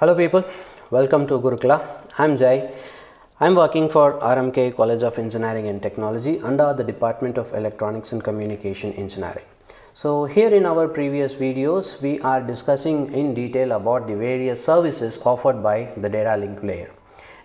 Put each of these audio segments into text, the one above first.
Hello people, welcome to Gurukula. I'm Jai. I'm working for RMK College of Engineering and Technology under the Department of Electronics and Communication Engineering. So here in our previous videos, we are discussing in detail about the various services offered by the data link layer.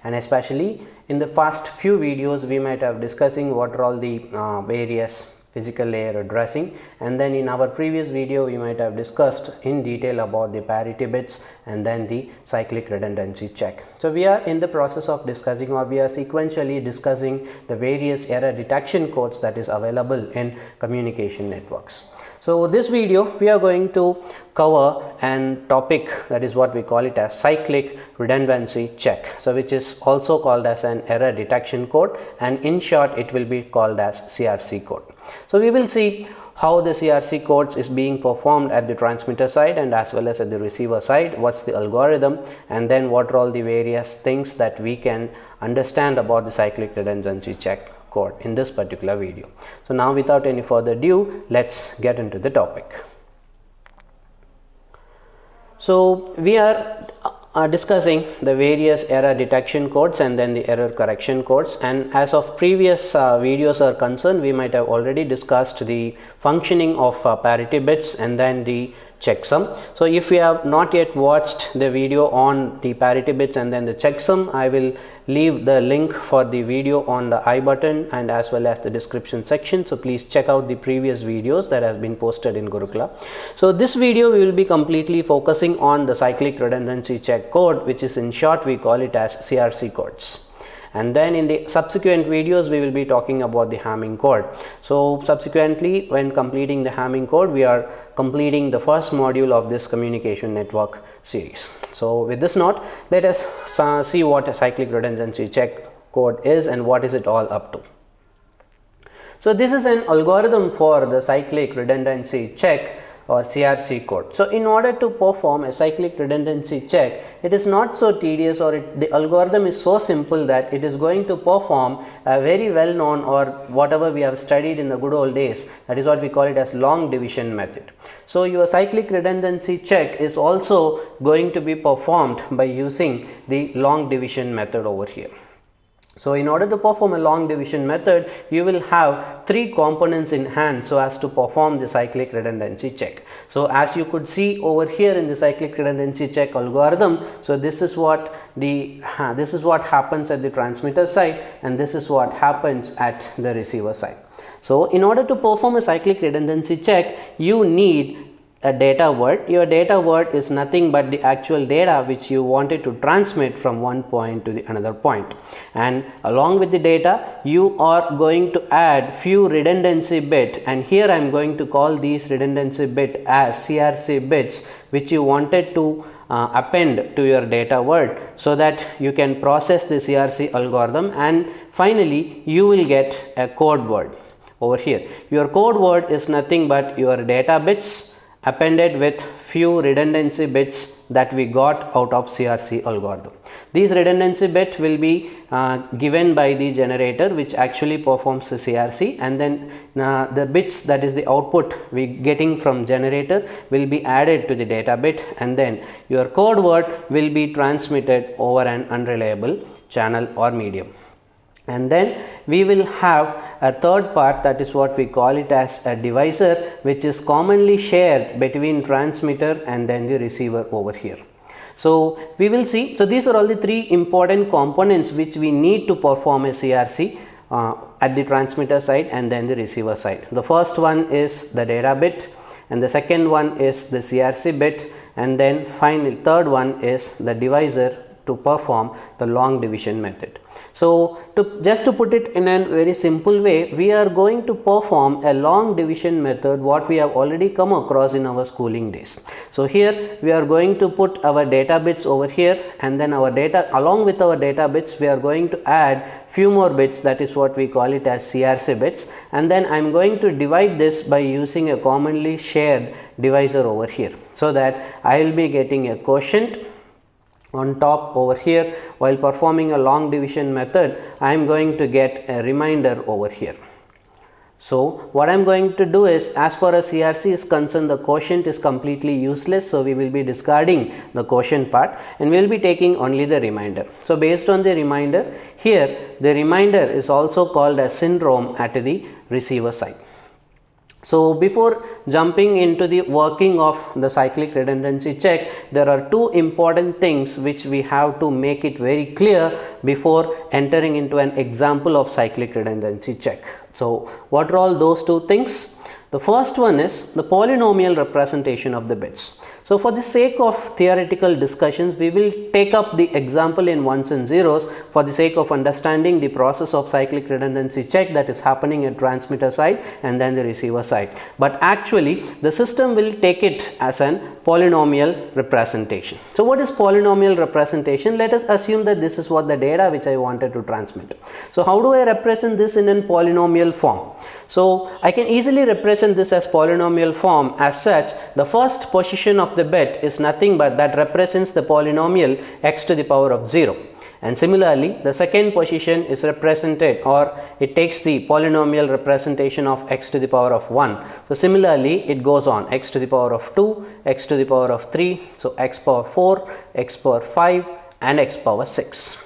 And especially in the first few videos, we might have discussing what are all the various physical layer addressing, and then in our previous video we might have discussed in detail about the parity bits and then the cyclic redundancy check. So we are in the process of discussing, or we are sequentially discussing, the various error detection codes that is available in communication networks. So this video we are going to cover an topic that is what we call it as cyclic redundancy check, so which is also called as an error detection code, and in short it will be called as CRC code. So we will see how the CRC codes is being performed at the transmitter side and as well as at the receiver side, what's the algorithm, and then what are all the various things that we can understand about the cyclic redundancy check code in this particular video. So now without any further ado, let's get into the topic. So we are discussing the various error detection codes and then the error correction codes, and as of previous videos are concerned, we might have already discussed the functioning of parity bits and then the checksum. So if you have not yet watched the video on the parity bits and then the checksum, I will leave the link for the video on the I button and as well as the description section. So please check out the previous videos that have been posted in Gurukula. So this video we will be completely focusing on the cyclic redundancy check code, which is in short we call it as CRC codes. And then in the subsequent videos we will be talking about the Hamming code. So subsequently, when completing the Hamming code, we are completing the first module of this communication network series. So with this note, let us see what a cyclic redundancy check code is and what is it all up to. So this is an algorithm for the cyclic redundancy check or CRC code. So in order to perform a cyclic redundancy check, it is not so tedious, or the algorithm is so simple that it is going to perform a very well known, or whatever we have studied in the good old days, that is what we call it as long division method. So your cyclic redundancy check is also going to be performed by using the long division method over here. So in order to perform a long division method, you will have three components in hand so as to perform the cyclic redundancy check. So as you could see over here in the cyclic redundancy check algorithm, so this is what happens at the transmitter side, and this is what happens at the receiver side. So in order to perform a cyclic redundancy check, you need a data word. Your data word is nothing but the actual data which you wanted to transmit from one point to the another point, and along with the data you are going to add few redundancy bit, and here I am going to call these redundancy bit as CRC bits, which you wanted to append to your data word so that you can process the CRC algorithm, and finally you will get a code word over here. Your code word is nothing but your data bits appended with few redundancy bits that we got out of CRC algorithm. These redundancy bit will be given by the generator, which actually performs the CRC, and then the bits, that is the output we getting from generator, will be added to the data bit, and then your code word will be transmitted over an unreliable channel or medium. And then we will have a third part, that is what we call it as a divisor, which is commonly shared between transmitter and then the receiver over here. So we will see, so these are all the three important components which we need to perform a CRC at the transmitter side and then the receiver side. The first one is the data bit, and the second one is the CRC bit, and then finally third one is the divisor to perform the long division method. So just to put it in a very simple way, we are going to perform a long division method what we have already come across in our schooling days. So here we are going to put our data bits over here, and then our data, along with our data bits, we are going to add few more bits, that is what we call it as CRC bits, and then I am going to divide this by using a commonly shared divisor over here, so that I will be getting a quotient on top over here. While performing a long division method, I am going to get a remainder over here. So what I am going to do is, as far as CRC is concerned, the quotient is completely useless, so we will be discarding the quotient part and we will be taking only the remainder. So based on the remainder, here the remainder is also called as syndrome at the receiver side. So before jumping into the working of the cyclic redundancy check, there are two important things which we have to make it very clear before entering into an example of cyclic redundancy check. So what are all those two things? The first one is the polynomial representation of the bits. So for the sake of theoretical discussions, we will take up the example in ones and zeros for the sake of understanding the process of cyclic redundancy check that is happening at transmitter side and then the receiver side. But actually the system will take it as an polynomial representation. So what is polynomial representation? Let us assume that this is what the data which I wanted to transmit. So how do I represent this in a polynomial form? So I can easily represent this as polynomial form as such. The first position of the bit is nothing but that represents the polynomial x to the power of 0. And similarly, the second position is represented, or it takes the polynomial representation of x to the power of 1. So similarly, it goes on x to the power of 2, x to the power of 3, so x power 4, x power 5 and x power 6.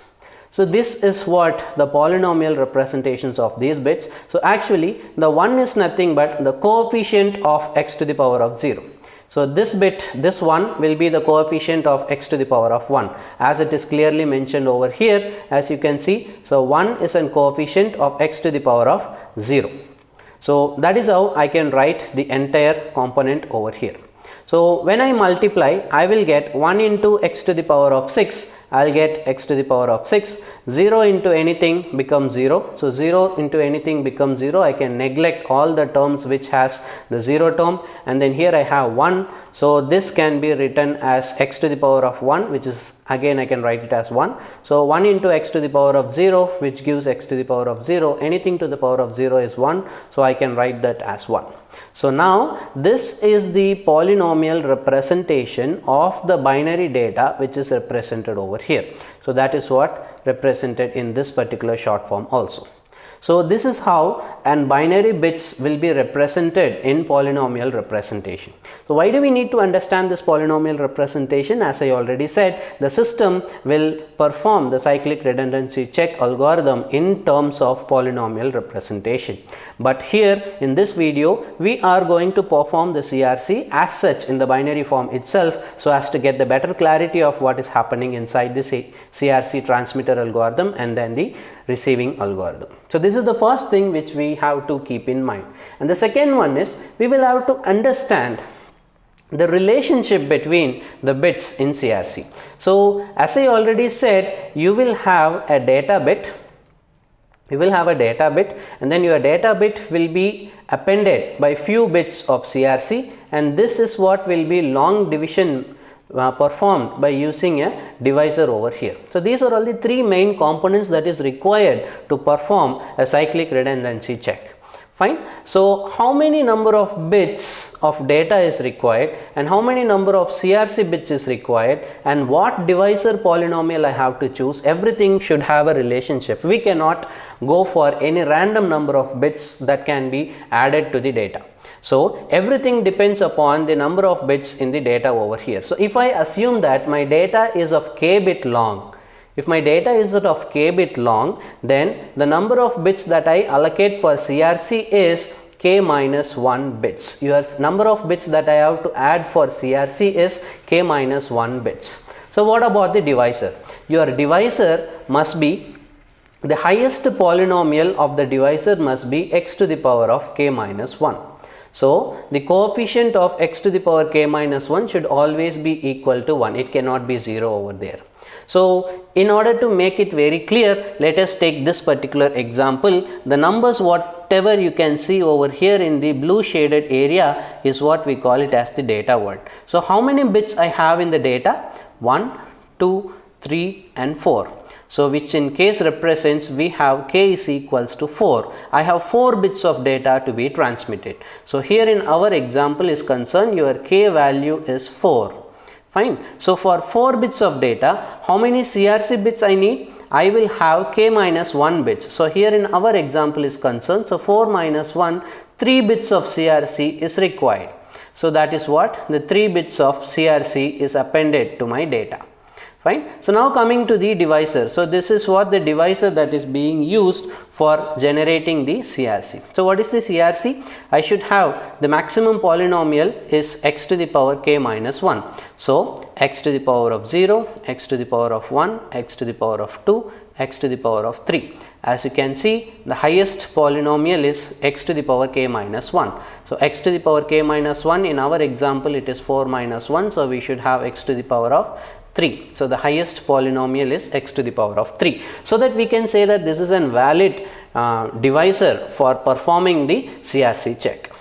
So this is what the polynomial representations of these bits. So actually the 1 is nothing but the coefficient of x to the power of 0. So this bit, this 1 will be the coefficient of x to the power of 1, as it is clearly mentioned over here, as you can see. So 1 is a coefficient of x to the power of 0. So that is how I can write the entire component over here. So when I multiply, I will get 1 into x to the power of 6, I will get x to the power of 6. 0 into anything becomes 0. So 0 into anything becomes 0. I can neglect all the terms which has the 0 term, and then here I have 1. So this can be written as x to the power of 1, which is again I can write it as 1. So 1 into x to the power of 0, which gives x to the power of 0. Anything to the power of 0 is 1. So I can write that as 1. So now this is the polynomial representation of the binary data which is represented over here. So that is what represented in this particular short form also. So this is how and binary bits will be represented in polynomial representation. So why do we need to understand this polynomial representation? As I already said, the system will perform the cyclic redundancy check algorithm in terms of polynomial representation. But here in this video, we are going to perform the CRC as such in the binary form itself, so as to get the better clarity of what is happening inside the CRC transmitter algorithm and then the receiving algorithm. So this is the first thing which we have to keep in mind. And the second one is, we will have to understand the relationship between the bits in CRC. So as I already said, you will have a data bit. You will have a data bit, and then your data bit will be appended by few bits of CRC, and this is what will be long division performed by using a divisor over here. So these are all the three main components that is required to perform a cyclic redundancy check. Fine. So how many number of bits of data is required and how many number of CRC bits is required and what divisor polynomial I have to choose, everything should have a relationship. We cannot go for any random number of bits that can be added to the data. So everything depends upon the number of bits in the data over here. So if I assume that my data is of k bit long, if my data is of k bit long, then the number of bits that I allocate for CRC is k minus 1 bits. Your number of bits that I have to add for CRC is k minus 1 bits. So what about the divisor? Your divisor must be, the highest polynomial of the divisor must be x to the power of k minus 1. So the coefficient of x to the power k minus 1 should always be equal to 1. It cannot be 0 over there. So in order to make it very clear, let us take this particular example. The numbers whatever you can see over here in the blue shaded area is what we call it as the data word. So how many bits I have in the data? 1, 2, 3 and 4. So which in case represents, we have k is equals to 4. I have 4 bits of data to be transmitted. So here in our example is concerned, your k value is 4. Fine. So for 4 bits of data, how many CRC bits I need? I will have k minus 1 bits. So here in our example is concerned, so 4 minus 1, 3 bits of CRC is required. So that is what the 3 bits of CRC is appended to my data. Fine. So now coming to the divisor. So this is what the divisor that is being used for generating the CRC. So what is the CRC? I should have the maximum polynomial is x to the power k minus 1. So x to the power of 0, x to the power of 1, x to the power of 2, x to the power of 3. As you can see, the highest polynomial is x to the power k minus 1. So x to the power k minus 1, in our example it is 4 minus 1. So we should have x to the power of 3. So the highest polynomial is x to the power of 3. So that we can say that this is a valid divisor for performing the CRC check.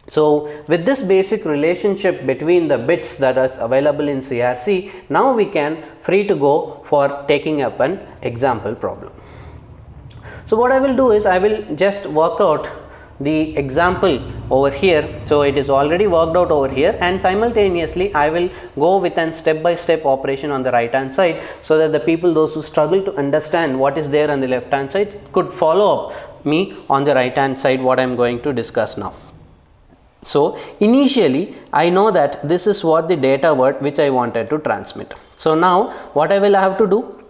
So with this basic relationship between the bits that is available in CRC, now we can free to go for taking up an example problem. So what I will do is I will just work out the example over here. So it is already worked out over here, and simultaneously I will go with an step-by-step operation on the right hand side, so that the people, those who struggle to understand what is there on the left hand side, could follow up me on the right hand side what I am going to discuss now. So initially I know that this is what the data word which I wanted to transmit. So now what I will have to do,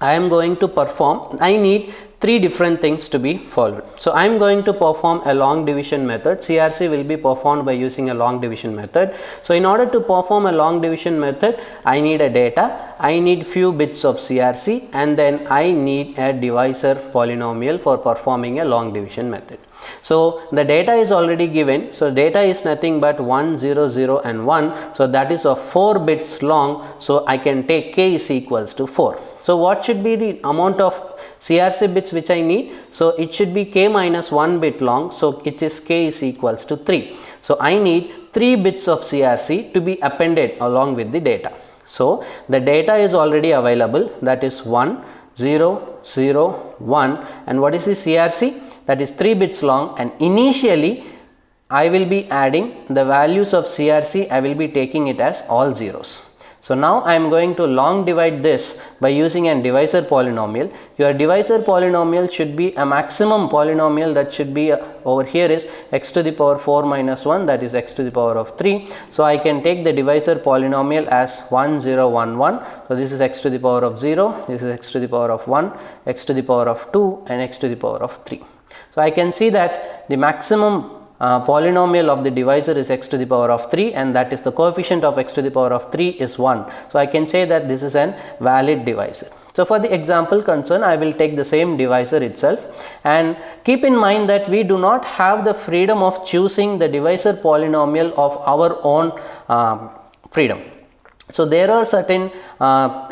I am going to perform, I need 3 different things to be followed. So I am going to perform a long division method. CRC will be performed by using a long division method. So in order to perform a long division method, I need a data, I need few bits of CRC, and then I need a divisor polynomial for performing a long division method. So the data is already given. So data is nothing but 1, 0, 0 and 1. So that is of 4 bits long. So I can take k is equals to 4. So what should be the amount of CRC bits which I need? So it should be k minus 1 bit long. So it is k is equals to 3. So I need 3 bits of CRC to be appended along with the data. So the data is already available, that is 1, 0, 0, 1, and what is the CRC? That is 3 bits long, and initially I will be adding the values of CRC, I will be taking it as all zeros. So now I am going to long divide this by using a divisor polynomial. Your divisor polynomial should be a maximum polynomial, that should be over here is x to the power 4 minus 1, that is x to the power of 3. So I can take the divisor polynomial as 1, 0, 1, 1. So this is x to the power of 0, this is x to the power of 1, x to the power of 2 and x to the power of 3. So I can see that the maximum polynomial of the divisor is x to the power of 3, and that is the coefficient of x to the power of 3 is 1. So I can say that this is an valid divisor. So for the example concern, I will take the same divisor itself, and keep in mind that we do not have the freedom of choosing the divisor polynomial of our own freedom. So there are certain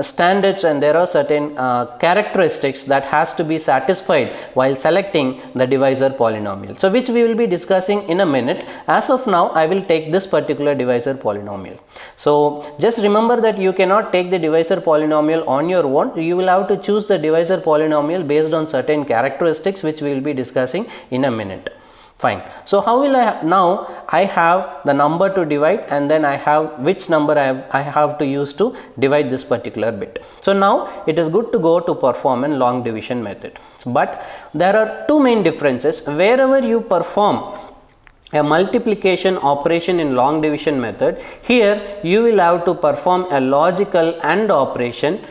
standards and there are certain characteristics that has to be satisfied while selecting the divisor polynomial. So which we will be discussing in a minute. As of now, I will take this particular divisor polynomial. So just remember that you cannot take the divisor polynomial on your own. You will have to choose the divisor polynomial based on certain characteristics which we will be discussing in a minute. Fine. So how will I have the number to divide, and then I have which number I have to use to divide this particular bit. So now it is good to go to perform a long division method. But there are 2 main differences. Wherever you perform a multiplication operation in long division method, here you will have to perform a logical AND operation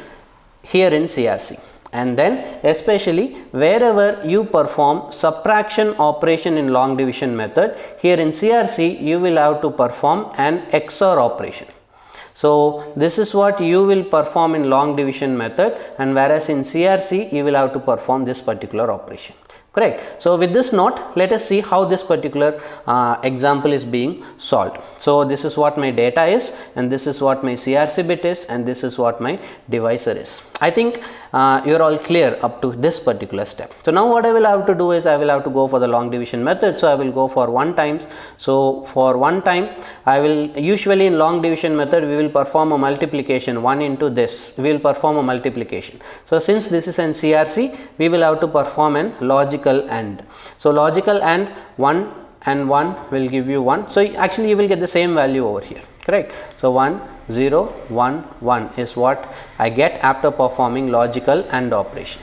here in CRC. And then especially wherever you perform subtraction operation in long division method, here in CRC you will have to perform an XOR operation. So this is what you will perform in long division method, and whereas in CRC you will have to perform this particular operation. Correct. So with this note, let us see how this particular example is being solved. So this is what my data is, and this is what my CRC bit is, and this is what my divisor is. I think you are all clear up to this particular step. So now what I will have to do is I will have to go for the long division method. So I will go for 1 times. So for 1 time, I will usually in long division method we will perform a multiplication, 1 into this. We will perform a multiplication. So since this is an CRC, we will have to perform an logical AND. So logical AND 1 and 1 will give you 1. So actually you will get the same value over here. correct? So 1 0 1 1 is what I get after performing logical AND operation.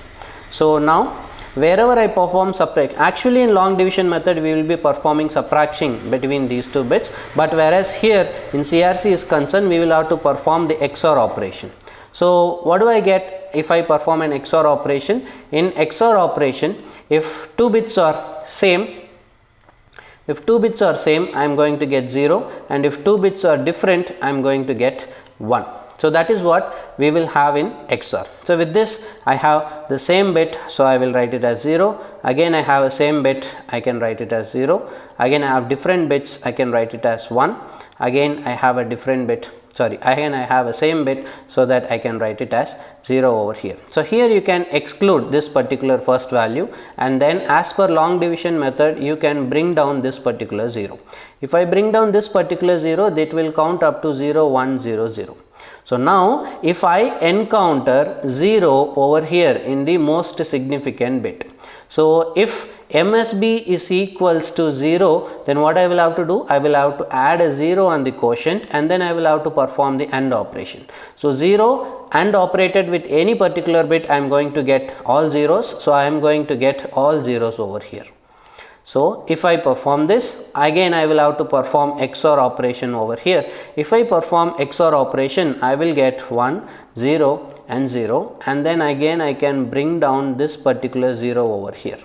So now wherever I perform subtract, actually in long division method we will be performing subtraction between these two bits, but whereas here in CRC is concerned, we will have to perform the XOR operation. So what do I get if I perform an XOR operation? In XOR operation, if two bits are same, I am going to get 0, and if two bits are different, I am going to get 1. So that is what we will have in XOR. So with this I have the same bit, so I will write it as 0. Again I have a same bit, I can write it as 0. Again I have different bits, I can write it as 1. Again I have a different bit, again I have a same bit, so that I can write it as 0 over here. So here you can exclude this particular first value, and then as per long division method you can bring down this particular 0. If I bring down this particular 0, that will count up to 0 1 0 0. So now if I encounter 0 over here in the most significant bit, so if MSB is equals to 0, then what I will have to do? I will have to add a 0 on the quotient, and then I will have to perform the AND operation. So 0 AND operated with any particular bit, I am going to get all zeros. So I am going to get all zeros over here. So if I perform this, again I will have to perform XOR operation over here. If I perform XOR operation, I will get 1 0 and 0, and then again I can bring down this particular 0 over here.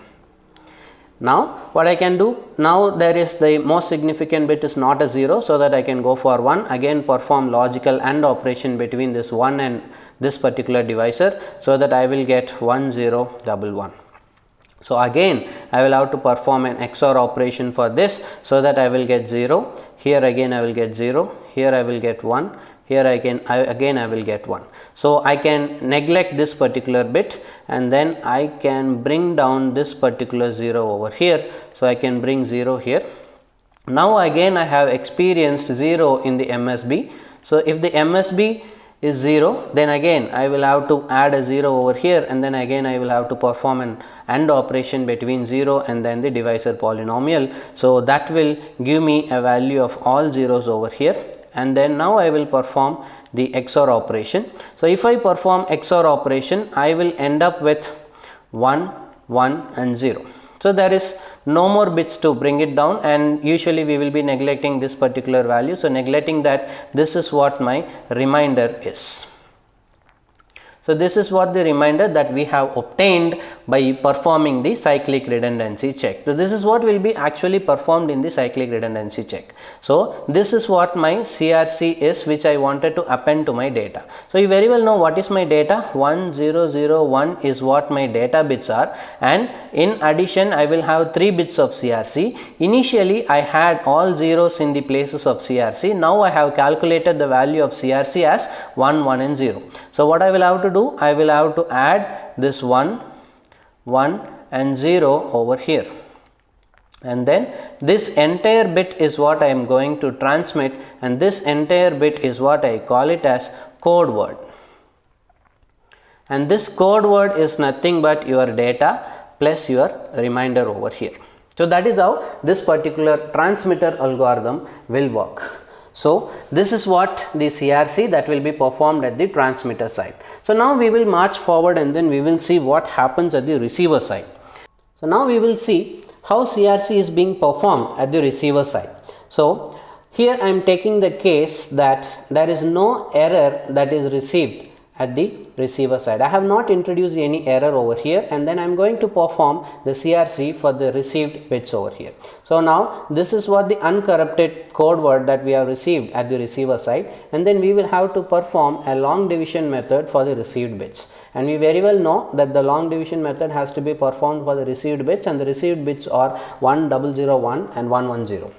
Now what I can do, now there is the most significant bit is not a 0, so that I can go for 1, again perform logical AND operation between this 1 and this particular divisor, so that I will get 1 0 1 1. So again I will have to perform an XOR operation for this, so that I will get 0, here again I will get 0, here I will get 1, here again I will get 1. So I can neglect this particular bit, and then I can bring down this particular 0 over here. So I can bring 0 here. Now again I have experienced 0 in the MSB. So if the MSB is 0, then again I will have to add a 0 over here, and then again I will have to perform an AND operation between 0 and then the divisor polynomial. So that will give me a value of all zeros over here, and then now I will perform the XOR operation. So if I perform XOR operation, I will end up with 1 1 and 0. So there is no more bits to bring it down, and usually we will be neglecting this particular value. So neglecting that, this is what my remainder is. So this is what the remainder that we have obtained by performing the cyclic redundancy check. So this is what will be actually performed in the cyclic redundancy check. So this is what my CRC is, which I wanted to append to my data. So you very well know what is my data. 1 0 0 1 is what my data bits are, and in addition I will have 3 bits of CRC. Initially I had all zeros in the places of CRC. Now I have calculated the value of CRC as 1 1 and 0. So what I will have to do, I will have to add this 1 1 and 0 over here, and then this entire bit is what I am going to transmit, and this entire bit is what I call it as code word, and this code word is nothing but your data plus your remainder over here. So that is how this particular transmitter algorithm will work. So this is what the CRC that will be performed at the transmitter side. So now we will march forward, and then we will see what happens at the receiver side. So now we will see how CRC is being performed at the receiver side. So here I am taking the case that there is no error that is received at the receiver side. I have not introduced any error over here, and then I am going to perform the CRC for the received bits over here. So now this is what the uncorrupted code word that we have received at the receiver side, and then we will have to perform a long division method for the received bits. And we very well know that the long division method has to be performed for the received bits, and the received bits are 1 0 0 1 and 1 1 0.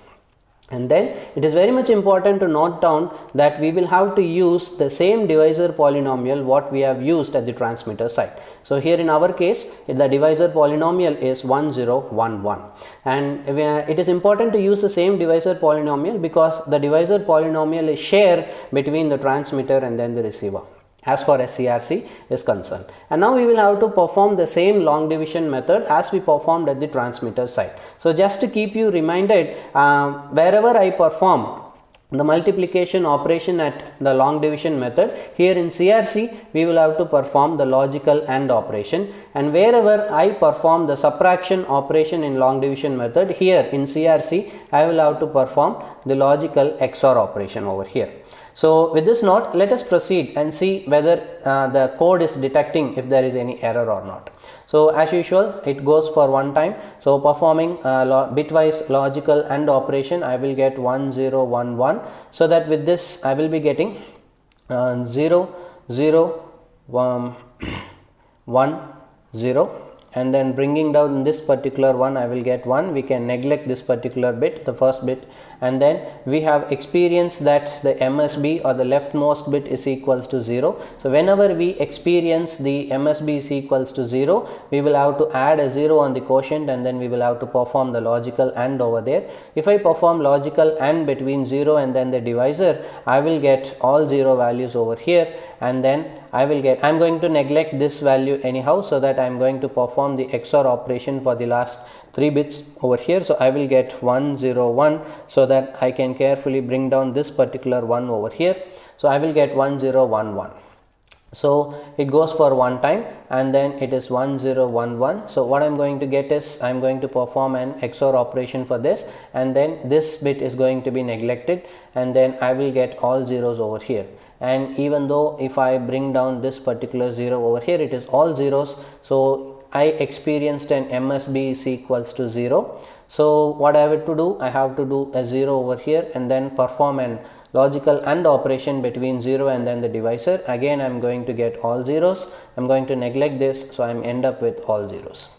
And then it is very much important to note down that we will have to use the same divisor polynomial what we have used at the transmitter side. So here in our case, the divisor polynomial is 1 0 1 1, and it is important to use the same divisor polynomial because the divisor polynomial is shared between the transmitter and then the receiver as far as CRC is concerned. And now we will have to perform the same long division method as we performed at the transmitter side. So just to keep you reminded, wherever I perform the multiplication operation at the long division method. Here in CRC we will have to perform the logical AND operation, and wherever I perform the subtraction operation in long division method, here in CRC I will have to perform the logical XOR operation over here. So with this note, let us proceed and see whether the code is detecting if there is any error or not. So as usual, it goes for one time. So performing bitwise logical AND operation, I will get 1 0 1 1. So that with this I will be getting 0 0 1 0, and then bringing down this particular one I will get 1. We can neglect this particular bit, the first bit, and then we have experienced that the MSB or the leftmost bit is equals to 0. So whenever we experience the MSB is equals to 0, we will have to add a 0 on the quotient, and then we will have to perform the logical AND over there. If I perform logical AND between 0 and then the divisor, I will get all 0 values over here, and then I am going to neglect this value anyhow, so that I am going to perform the XOR operation for the last 3 bits over here. So I will get 1 0 1, so that I can carefully bring down this particular 1 over here. So I will get 1 0 1 1. So it goes for one time, and then it is 1 0 1 1. So what I am going to get is I am going to perform an XOR operation for this, and then this bit is going to be neglected, and then I will get all zeros over here. And even though if I bring down this particular 0 over here, it is all zeros. So I experienced an MSB is equals to 0. So what I have to do, I have to do a 0 over here, and then perform an logical AND operation between 0 and then the divisor. Again I am going to get all zeros. I am going to neglect this, so I am end up with all zeros.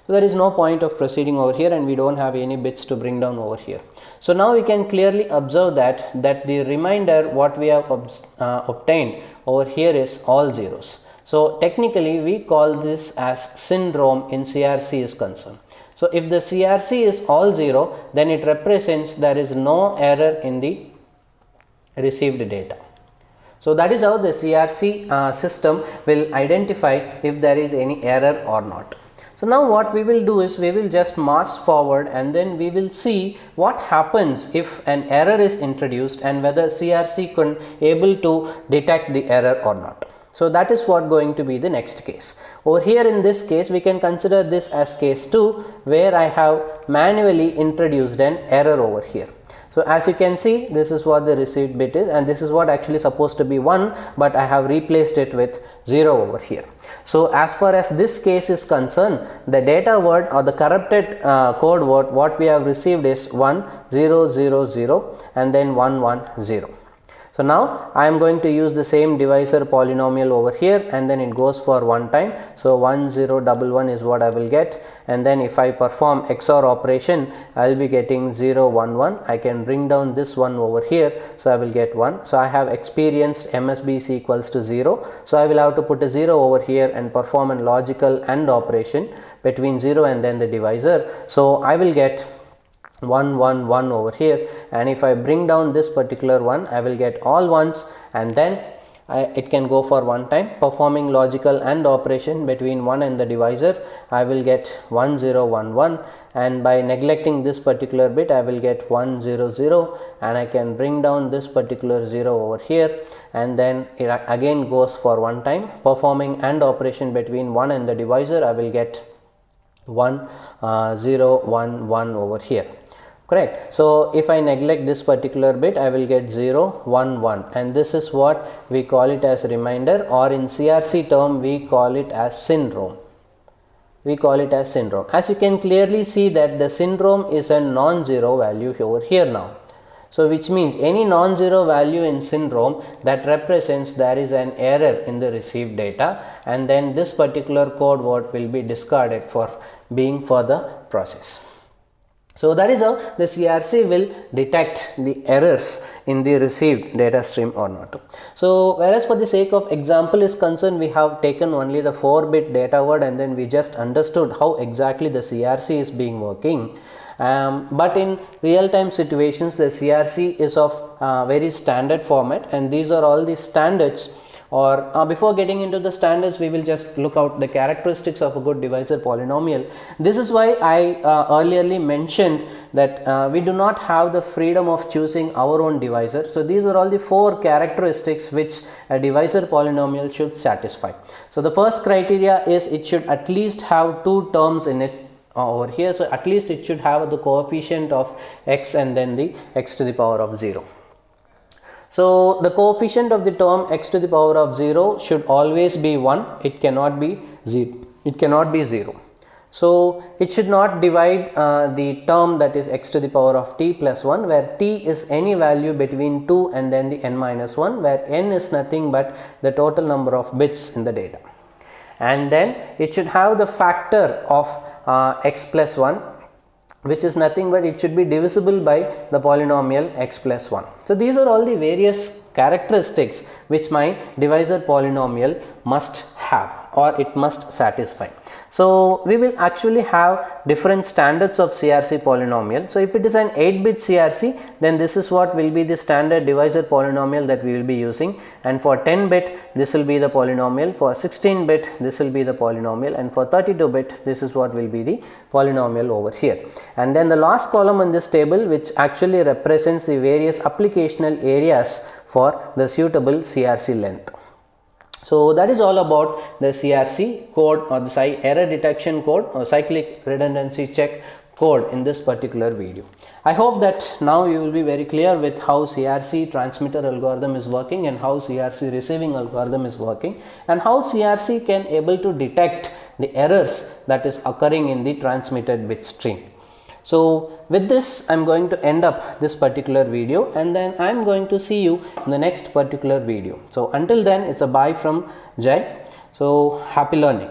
So there is no point of proceeding over here, and we don't have any bits to bring down over here. So now we can clearly observe that the remainder what we have obtained over here is all zeros. So technically we call this as syndrome in CRC is concerned. So if the CRC is all 0, then it represents there is no error in the received data. So that is how the CRC system will identify if there is any error or not. So now what we will do is we will just march forward, and then we will see what happens if an error is introduced and whether CRC can able to detect the error or not. So that is what going to be the next case. Over here in this case we can consider this as case 2, where I have manually introduced an error over here. So as you can see, this is what the received bit is, and this is what actually supposed to be 1, but I have replaced it with 0 over here. So as far as this case is concerned, the data word or the corrupted code word what we have received is 1 0 0 0 and then 1 1 0. So now I am going to use the same divisor polynomial over here, and then it goes for one time. So 1 0 1 1 is what I will get, and then if I perform XOR operation, I will be getting 0 1 1. I can bring down this one over here, so I will get 1. So I have experienced MSB is equals to 0. So I will have to put a 0 over here and perform a logical AND operation between 0 and then the divisor. So I will get 1 1 1 over here, and if I bring down this particular one, I will get all ones, and then it can go for one time. Performing logical AND operation between 1 and the divisor, I will get 1 0 1 1, and by neglecting this particular bit, I will get 1 0 0, and I can bring down this particular 0 over here, and then it again goes for one time. Performing AND operation between 1 and the divisor, I will get 1 0 1 1 over here. Correct. So if I neglect this particular bit, I will get 0 1 1, and this is what we call it as remainder, or in CRC term we call it as syndrome. We call it as syndrome. As you can clearly see that the syndrome is a non-zero value over here now. So which means any non-zero value in syndrome, that represents there is an error in the received data, and then this particular code word will be discarded for being further processed. So that is how the CRC will detect the errors in the received data stream or not. So whereas for the sake of example is concerned, we have taken only the 4-bit data word, and then we just understood how exactly the CRC is being working. But in real time situations, the CRC is of very standard format, and these are all the standards Or before getting into the standards, we will just look out the characteristics of a good divisor polynomial. This is why I earlierly mentioned that we do not have the freedom of choosing our own divisor. So these are all the 4 characteristics which a divisor polynomial should satisfy. So the first criteria is it should at least have 2 terms in it over here. So at least it should have the coefficient of x and then the x to the power of 0. So the coefficient of the term x to the power of 0 should always be 1. It cannot be 0. It cannot be 0. So it should not divide the term that is x to the power of t plus 1, where t is any value between 2 and then the n minus 1, where n is nothing but the total number of bits in the data. And then it should have the factor of x plus 1, which is nothing but it should be divisible by the polynomial x plus 1. So these are all the various characteristics which my divisor polynomial must have, or it must satisfy. So we will actually have different standards of CRC polynomial. So if it is an 8-bit CRC, then this is what will be the standard divisor polynomial that we will be using, and for 10-bit this will be the polynomial, for 16-bit this will be the polynomial, and for 32-bit this is what will be the polynomial over here. And then the last column in this table, which actually represents the various applicational areas for the suitable CRC length. So that is all about the CRC code, or the error detection code, or cyclic redundancy check code in this particular video. I hope that now you will be very clear with how CRC transmitter algorithm is working, and how CRC receiving algorithm is working, and how CRC can able to detect the errors that is occurring in the transmitted bit stream. So with this, I am going to end up this particular video, and then I am going to see you in the next particular video. So until then, it's a bye from Jai. So happy learning.